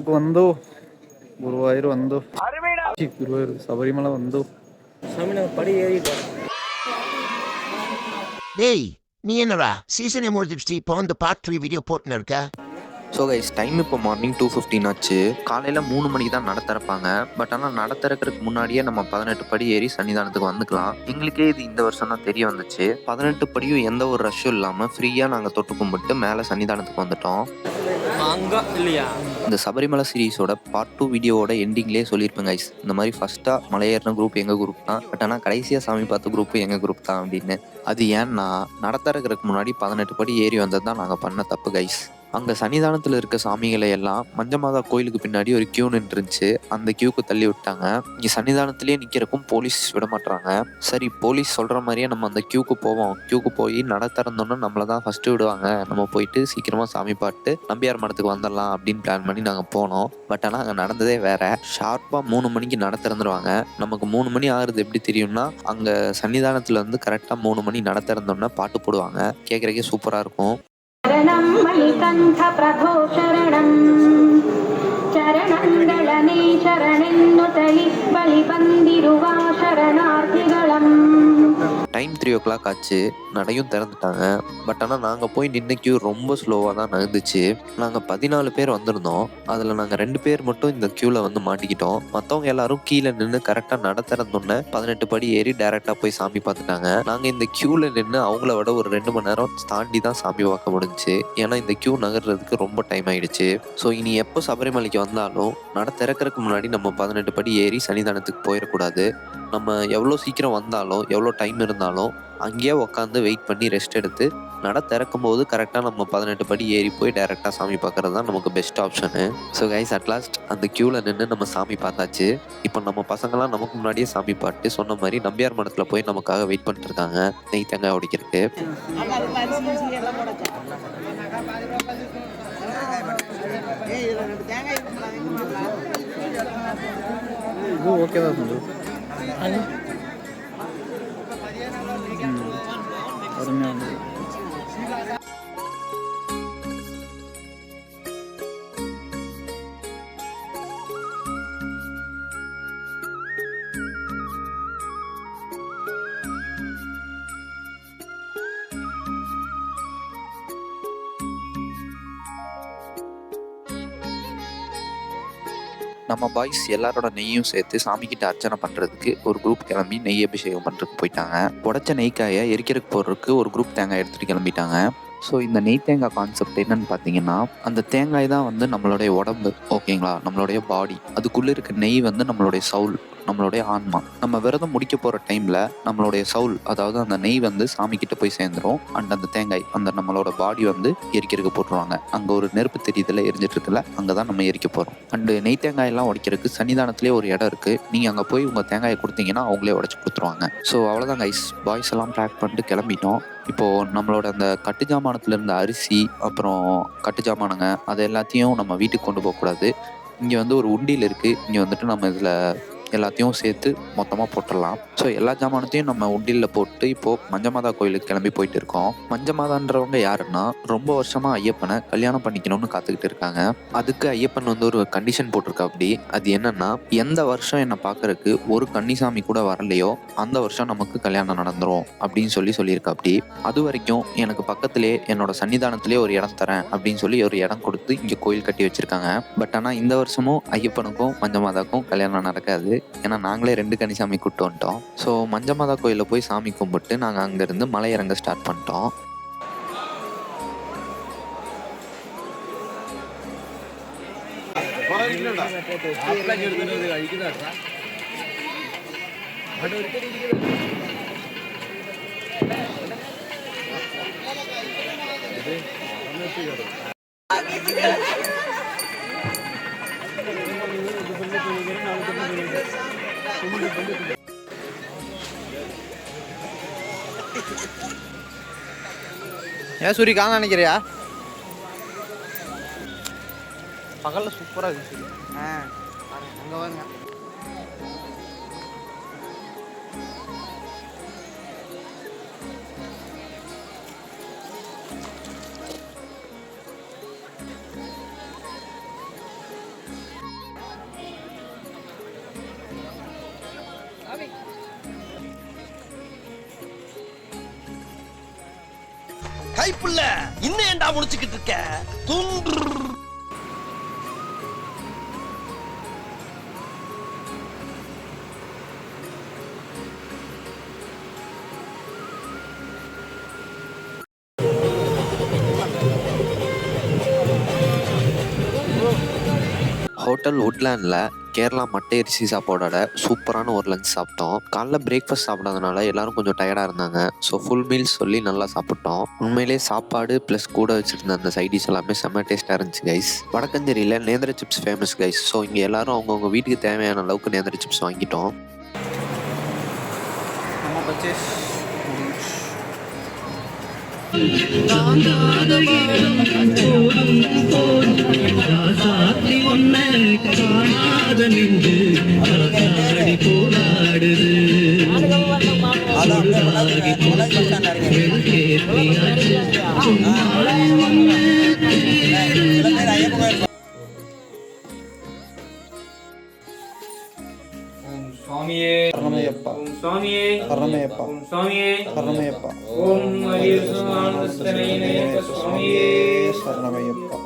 கோயிலுக்கு வந்தோம். குருவாயூர் வந்தோம். குருவாயூர் சபரிமலை வந்தோம். படி ஏறிட்டோம். டேய், நீ என்னடா சீசனே முடிஞ்சிடுச்சு, இப்போ வந்து பார்ட் 3 வீடியோ போட்டுன்னு இருக்க? ஸோ கைஸ், டைம் இப்போ மார்னிங் 2:15 ஆச்சு. காலையில் 3 மணிக்கு தான் நட திறப்பாங்க. பட் ஆனால் நட திறக்கிறதுக்கு முன்னாடியே நம்ம 18 படி ஏறி சன்னிதானத்துக்கு வந்துக்கலாம். எங்களுக்கே இது இந்த வருஷம் தான் தெரிய வந்துச்சு. 18 படியும் எந்த ஒரு ரஷ்ஷும் இல்லாமல் ஃப்ரீயாக நாங்கள் தொட்டு கும்பிட்டு மேலே சன்னிதானத்துக்கு வந்துட்டோம். இந்த சபரிமலை சீரீஸோட பார்ட் 2 வீடியோவோட எண்டிங்லேயே சொல்லியிருப்பேன் கைஸ், இந்த மாதிரி ஃபர்ஸ்ட்டாக மலையேறின குரூப் எங்கள் குரூப் தான், பட் ஆனால் கடைசியாக சாமி பார்த்த குரூப் எங்கள் குரூப் தான் அப்படின்னு. அது ஏன்னா நட திறக்கிறதுக்கு முன்னாடி 18 படி ஏறி வந்தது தான் நாங்கள் பண்ண தப்பு கைஸ். அங்கே சன்னிதானத்தில் இருக்க சாமிகளை எல்லாம் மஞ்சமாதா கோயிலுக்கு பின்னாடி ஒரு கியூ நின்றுச்சு. அந்த கியூக்கு தள்ளி விட்டாங்க. இங்கே சன்னிதானத்திலேயே நிற்கிறக்கும் போலீஸ் விட மாட்டாங்க. சரி, போலீஸ் சொல்கிற மாதிரியே நம்ம அந்த கியூக்கு போவோம். கியூக்கு போய் நட திறந்தோன்னா நம்மளை தான் ஃபஸ்ட்டு விடுவாங்க, நம்ம போயிட்டு சீக்கிரமாக சாமி பாட்டு நம்பியார் மடத்துக்கு வந்துடலாம் அப்படின்னு பிளான் பண்ணி நாங்கள் போனோம். பட் ஆனால் அங்கே நடந்ததே வேற. ஷார்ப்பாக 3 மணிக்கு நட திறந்துருவாங்க. நமக்கு 3 மணி ஆகுறது எப்படி தெரியும்னா, அங்கே சன்னிதானத்தில் வந்து கரெக்டாக 3 மணி நட திறந்தோன்னா பாட்டு போடுவாங்க. கேட்குறக்கே சூப்பராக இருக்கும். शरणं मणिकण्ठ प्रभो शरणं चरणङ्गलने शरणेन्नुतलि बलिबन्दिरुवा शरणार्थिगळम्. டைம் 3 o'clock ஆச்சு. நடையும் திறந்துட்டாங்க. பட் ஆனால் நாங்கள் போய் நின்ன கியூ ரொம்ப ஸ்லோவாக தான் நகர்ந்துச்சு. நாங்கள் 14 பேர் வந்திருந்தோம். அதில் நாங்கள் 2 பேர் மட்டும் இந்த கியூவில் வந்து மாட்டிக்கிட்டோம். மற்றவங்க எல்லாரும் கீழே நின்று கரெக்டாக நட திறந்தோன்னே 18 படி ஏறி டேரெக்டாக போய் சாமி பார்த்துட்டாங்க. நாங்கள் இந்த கியூவில் நின்று அவங்கள விட ஒரு 2 மணி நேரம் தாண்டி தான் சாமி பார்க்க முடிஞ்சுச்சு. ஏன்னா இந்த கியூ நகர்றதுக்கு ரொம்ப டைம் ஆயிடுச்சு. ஸோ இனி எப்போ சபரிமலைக்கு வந்தாலும் நட திறக்கிறதுக்கு முன்னாடி நம்ம 18 படி ஏறி சன்னிதானத்துக்கு போயிடக்கூடாது. நம்ம எவ்வளோ சீக்கிரம் வந்தாலும் எவ்வளோ டைம் இருந்தாலும் அங்கேயே உட்காந்து வெயிட் பண்ணி ரெஸ்ட் எடுத்து நட திறக்கும் போது கரெக்டாக நம்ம 18 படி ஏறி போய் டைரெக்டாக சாமி பார்க்கறது தான் நமக்கு best option. So guys, at last அந்த கியூவில் நின்று நம்ம சாமி பார்த்தாச்சு. இப்போ நம்ம பசங்களாம் நமக்கு முன்னாடியே சாமி பார்த்து சொன்ன மாதிரி நம்பியார் மடத்தில் போய் நமக்காக வெயிட் பண்ணிட்டு இருக்காங்க நெய் தேங்காய் உடைக்கிறதுக்கு. ஓகே தான் சொல்லு. அருமையாக இருந்தது. நம்ம பாய்ஸ் எல்லாரோட நெய்யும் சேர்த்து சாமிக்கிட்ட அர்ச்சனை பண்ணுறதுக்கு ஒரு குரூப் கிளம்பி நெய் அபிஷேகம் பண்ணுறதுக்கு போயிட்டாங்க. உடச்ச நெய்க்காயை எரிக்கிறதுக்கு போடுறதுக்கு ஒரு குரூப் தேங்காய் எடுத்துகிட்டு கிளம்பிட்டாங்க. ஸோ இந்த நெய் தேங்காய் கான்செப்ட் என்னன்னு பார்த்தீங்கன்னா, அந்த தேங்காய் தான் வந்து நம்மளுடைய உடம்பு, ஓகேங்களா, நம்மளுடைய பாடி. அதுக்குள்ளே இருக்க நெய் வந்து நம்மளுடைய சவுல், நம்மளுடைய ஆன்மா. நம்ம விரதம் முடிக்க போகிற டைமில் நம்மளுடைய சவுல், அதாவது அந்த நெய் வந்து சாமிக்கிட்ட போய் சேர்ந்துடும். அண்ட் அந்த தேங்காய் அந்த நம்மளோட பாடி வந்து எரிக்கிறதுக்கு போட்டுருவாங்க. அங்கே ஒரு நெருப்பு தெரியுதுல, எரிஞ்சிட்டு இருக்குல்ல, அங்கே தான் நம்ம எரிக்க போகிறோம். அண்டு நெய் தேங்காயெல்லாம் உடைக்கிறதுக்கு சன்னிதானத்திலே ஒரு இடம் இருக்குது. நீங்கள் அங்கே போய் உங்கள் தேங்காயை கொடுத்தீங்கன்னா அவங்களே உடச்சி கொடுத்துருவாங்க. ஸோ அவ்வளோதான் கைஸ், பாய்ஸ் எல்லாம் பேக் பண்ணிட்டு கிளம்பிட்டோம். இப்போது நம்மளோட அந்த கட்டு ஜாமானத்தில் இருந்த அரிசி, அப்புறம் கட்டு ஜாமானங்க, அது எல்லாத்தையும் நம்ம வீட்டுக்கு கொண்டு போகக்கூடாது. இங்கே வந்து ஒரு உண்டியல் இருக்குது. இங்கே வந்துட்டு நம்ம இதில் எல்லாத்தையும் சேர்த்து மொத்தமாக போட்டுடலாம். ஸோ எல்லா ஜாமானத்தையும் நம்ம உண்டியலில் போட்டு இப்போது மஞ்சமாதா கோயிலுக்கு கிளம்பி போயிட்டு இருக்கோம். மஞ்சமாதான்றவங்க யாருன்னா, ரொம்ப வருஷமாக ஐயப்பனை கல்யாணம் பண்ணிக்கணும்னு காத்துக்கிட்டு இருக்காங்க. அதுக்கு ஐயப்பன் வந்து ஒரு கண்டிஷன் போட்டிருக்கா. அப்படி அது என்னன்னா, எந்த வருஷம் என்னை பார்க்கறதுக்கு ஒரு கன்னிசாமி கூட வரலையோ அந்த வருஷம் நமக்கு கல்யாணம் நடந்துரும் அப்படின்னு சொல்லியிருக்கா. அப்படி அது வரைக்கும் எனக்கு பக்கத்திலே என்னோட சன்னிதானத்திலே ஒரு இடம் தரேன் அப்படின்னு சொல்லி ஒரு இடம் கொடுத்து இங்கே கோயில் கட்டி வச்சிருக்காங்க. பட் ஆனால் இந்த வருஷமும் ஐயப்பனுக்கும் மஞ்சமாதாக்கும் கல்யாணம் நடக்காது. ஏன்னா நாங்களே 2 கன்னிசாமி கூப்பிட்டு வந்துட்டோம். ஸோ மஞ்சமாதா கோயிலில் போய் சாமி கும்பிட்டு நாங்கள் அங்கேருந்து மலை இறங்க ஸ்டார்ட் பண்ணிட்டோம். ஏன் சூரி காண நினைக்கிறியா? பகலில் சூப்பராக இருக்கு சூரி. அங்கே வாங்க. கைப்புள்ள இன்னும் ஏன்டா முடிச்சுக்கிட்டு இருக்க தூங்கு. ஹோட்டல் வுட்லேண்டில் கேரளா மட்டை அரிசி சாப்பாடோட சூப்பரான ஒரு லஞ்ச் சாப்பிட்டோம். காலைல பிரேக்ஃபாஸ்ட் சாப்பிடாதனால எல்லாரும் கொஞ்சம் டயர்டாக இருந்தாங்க. ஸோ ஃபுல் மீல்ஸ் சொல்லி நல்லா சாப்பிட்டோம். உண்மையிலே சாப்பாடு ப்ளஸ் கூட வச்சுருந்த அந்த சைடிஷ் எல்லாமே செம்ம டேஸ்ட்டாக இருந்துச்சு கைஸ். வடக்கஞ்சேரியில் நேந்திர சிப்ஸ் ஃபேமஸ் கைஸ். ஸோ இங்கே எல்லாரும் அவங்கவுங்க வீட்டுக்கு தேவையான அளவுக்கு நேந்திர சிப்ஸ் வாங்கிட்டோம். நம்ம பர்ச்சேஸ் சரணமையப்பா சரணமையப்பா சரணமையப்பா ஓம் சரணமையப்பா